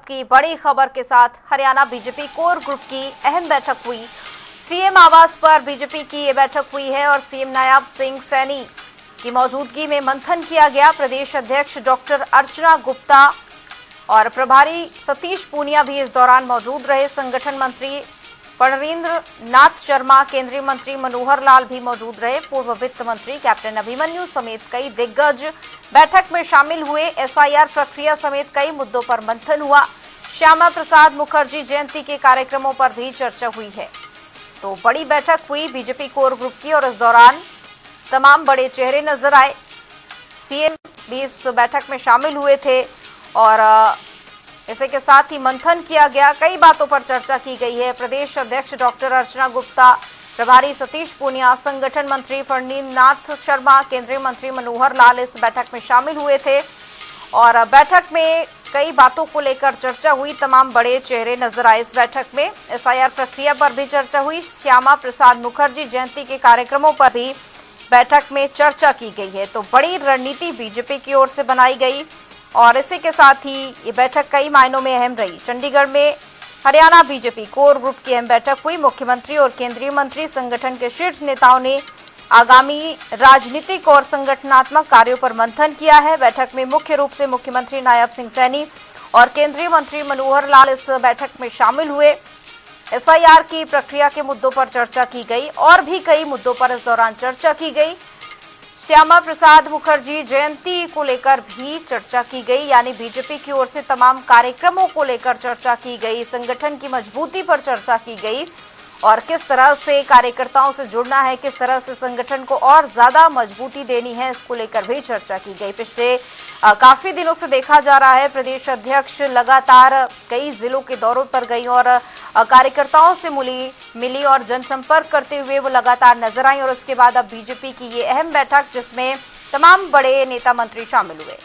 की बड़ी खबर के साथ हरियाणा बीजेपी कोर ग्रुप की अहम बैठक हुई। सीएम आवास पर बीजेपी की ये बैठक हुई है और सीएम नायब सिंह सैनी की मौजूदगी में मंथन किया गया। प्रदेश अध्यक्ष डॉक्टर अर्चना गुप्ता और प्रभारी सतीश पूनिया भी इस दौरान मौजूद रहे। संगठन मंत्री पणरीन्द्र नाथ शर्मा, केंद्रीय मंत्री मनोहर लाल भी मौजूद रहे। पूर्व वित्त मंत्री कैप्टन अभिमन्यु समेत कई दिग्गज बैठक में शामिल हुए। एसआईआर प्रक्रिया समेत कई मुद्दों पर मंथन हुआ। श्यामा प्रसाद मुखर्जी जयंती के कार्यक्रमों पर भी चर्चा हुई है। तो बड़ी बैठक हुई बीजेपी कोर ग्रुप की और इस दौरान तमाम बड़े चेहरे नजर आए। सीएम भी इस बैठक में शामिल हुए थे और इसी के साथ ही मंथन किया गया। कई बातों पर चर्चा की गई है। प्रदेश अध्यक्ष डॉक्टर अर्चना गुप्ता, प्रभारी सतीश पूनिया, संगठन मंत्री पणरीन्द्र नाथ शर्मा, केंद्रीय मंत्री मनोहर लाल इस बैठक में शामिल हुए थे और बैठक में कई बातों को लेकर चर्चा हुई। तमाम बड़े चेहरे नजर आए इस बैठक में। एसआईआर प्रक्रिया पर भी चर्चा हुई। श्यामा प्रसाद मुखर्जी जयंती के कार्यक्रमों पर भी बैठक में चर्चा की गई है। तो बड़ी रणनीति बीजेपी की ओर से बनाई गई और इसी के साथ ही ये बैठक कई मायनों में अहम रही। चंडीगढ़ में हरियाणा बीजेपी कोर ग्रुप की अहम बैठक हुई। मुख्यमंत्री और केंद्रीय मंत्री, संगठन के शीर्ष नेताओं ने आगामी राजनीतिक और संगठनात्मक कार्यों पर मंथन किया है। बैठक में मुख्य रूप से मुख्यमंत्री नायब सिंह सैनी और केंद्रीय मंत्री मनोहर लाल इस बैठक में शामिल हुए। एसआईआर की प्रक्रिया के मुद्दों पर चर्चा की गई और भी कई मुद्दों पर इस दौरान चर्चा की गई। श्यामा प्रसाद मुखर्जी जयंती को लेकर भी चर्चा की गई, यानी बीजेपी की ओर से तमाम कार्यक्रमों को लेकर चर्चा की गई। संगठन की मजबूती पर चर्चा की गई और किस तरह से कार्यकर्ताओं से जुड़ना है, किस तरह से संगठन को और ज्यादा मजबूती देनी है, इसको लेकर भी चर्चा की गई। पिछले काफी दिनों से देखा जा रहा है प्रदेश अध्यक्ष लगातार कई जिलों के दौरों पर गई और कार्यकर्ताओं से मिली और जनसंपर्क करते हुए वो लगातार नजर आई और उसके बाद अब बीजेपी की ये अहम बैठक जिसमें तमाम बड़े नेता मंत्री शामिल हुए।